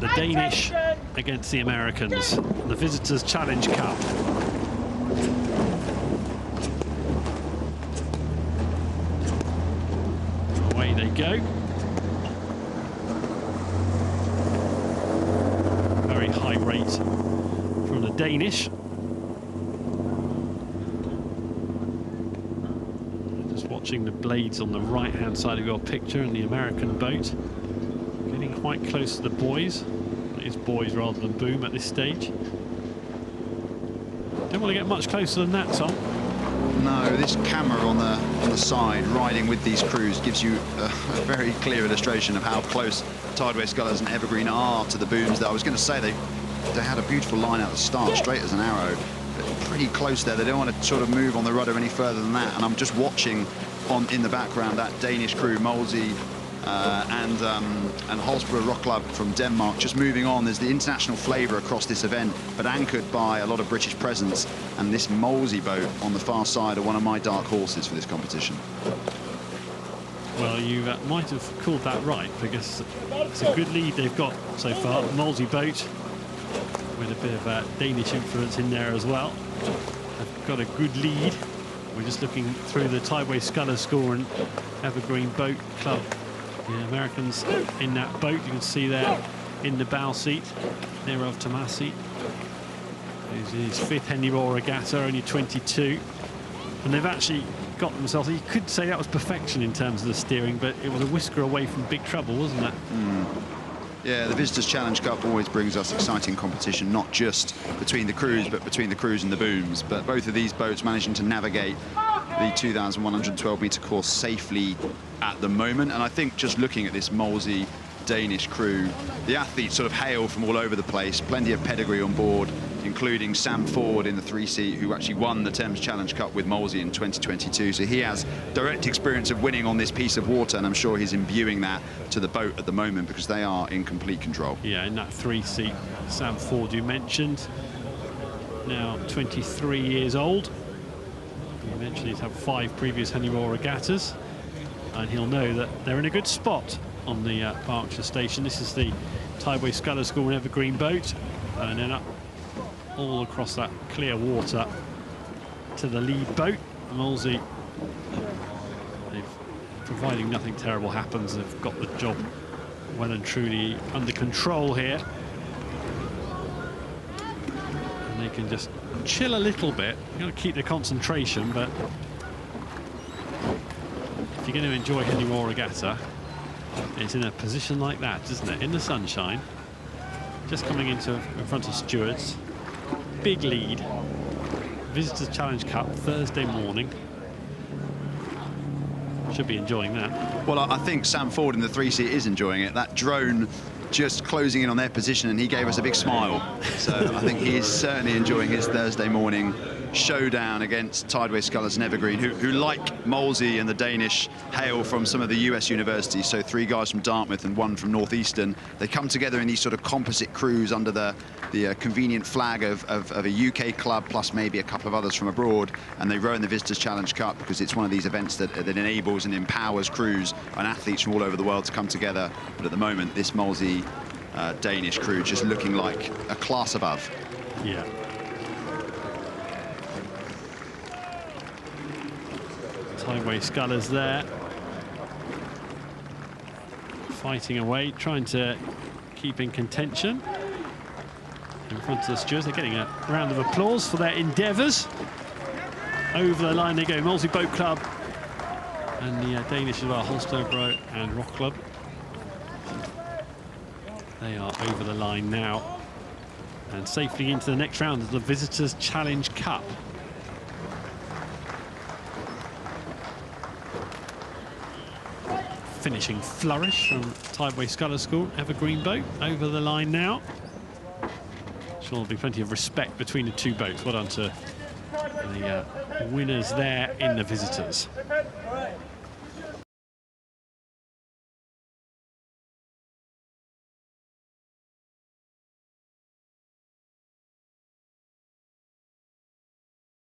the Danish against the Americans, the Visitors' Challenge Cup. Away they go. Very high rate from the Danish. Just watching the blades on the right-hand side of your picture in the American boat. Getting quite close to the buoys. It is buoys rather than boom at this stage. Don't want to get much closer than that, Tom. No, this camera on the side, riding with these crews, gives you a very clear illustration of how close Tideway Scullers and Evergreen are to the booms. That I was going to say they had a beautiful line out the start, straight as an arrow, but pretty close there. They don't want to sort of move on the rudder any further than that. And I'm just watching in the background that Danish crew, Molesey and Holstebro Roklub from Denmark, just moving on. There's the international flavour across this event, but anchored by a lot of British presence. And this Molesey boat on the far side are one of my dark horses for this competition. Well, you might have called that right, because it's a good lead they've got so far. The Molesey boat with a bit of Danish influence in there as well. They've got a good lead. We're just looking through the Tideway Scullers score and Evergreen Boat Club. The Americans in that boat, you can see there in the bow seat, Nirav Tomasi. He's in his 5th Henley Royal Regatta, only 22. And they've actually got themselves, you could say that was perfection in terms of the steering, but it was a whisker away from big trouble, wasn't it? Yeah, the Visitors' Challenge Cup always brings us exciting competition, not just between the crews, but between the crews and the booms. But both of these boats managing to navigate the 2,112-metre course safely at the moment. And I think just looking at this Molesey Danish crew, the athletes sort of hail from all over the place, plenty of pedigree on board, including Sam Ford in the 3-seat, who actually won the Thames Challenge Cup with Molesey in 2022. So he has direct experience of winning on this piece of water, and I'm sure he's imbuing that to the boat at the moment, because they are in complete control. Yeah, in that 3-seat, Sam Ford you mentioned, now 23 years old. You mentioned he's had 5 previous Henley Royal Regattas, and he'll know that they're in a good spot on the Berkshire station. This is the Tideway Scullers School and Evergreen boat, and then up all across that clear water to the lead boat. Molesey, providing nothing terrible happens, they've got the job well and truly under control here. And they can just chill a little bit. You've got to keep their concentration, but if you're going to enjoy Henley Royal Regatta, it's in a position like that, isn't it? In the sunshine, just coming in front of stewards. Big lead. Visitors Challenge Cup Thursday morning. Should be enjoying that. Well, I think Sam Ford in the 3-seat is enjoying it. That drone just closing in on their position, and he gave us a big smile. So I think he is certainly enjoying his Thursday morning showdown against Tideway Scullers and Evergreen, who like Molesey and the Danish, hail from some of the US universities. So 3 guys from Dartmouth and 1 from Northeastern. They come together in these sort of composite crews under the convenient flag of a UK club, plus maybe a couple of others from abroad, and they row in the Visitors Challenge Cup because it's one of these events that enables and empowers crews and athletes from all over the world to come together. But at the moment, this Molesey Danish crew just looking like a class above. Yeah. Tideway Scullers there, fighting away, trying to keep in contention in front of the stewards. They're getting a round of applause for their endeavours. Over the line they go, Molesey Boat Club and the Danish as well, Holstebro and Roklub. They are over the line now and safely into the next round of the Visitors Challenge Cup. Finishing flourish from Tideway Scullers School, Evergreen boat, over the line now. Sure, there'll be plenty of respect between the 2 boats. Well done to the winners there in the Visitors.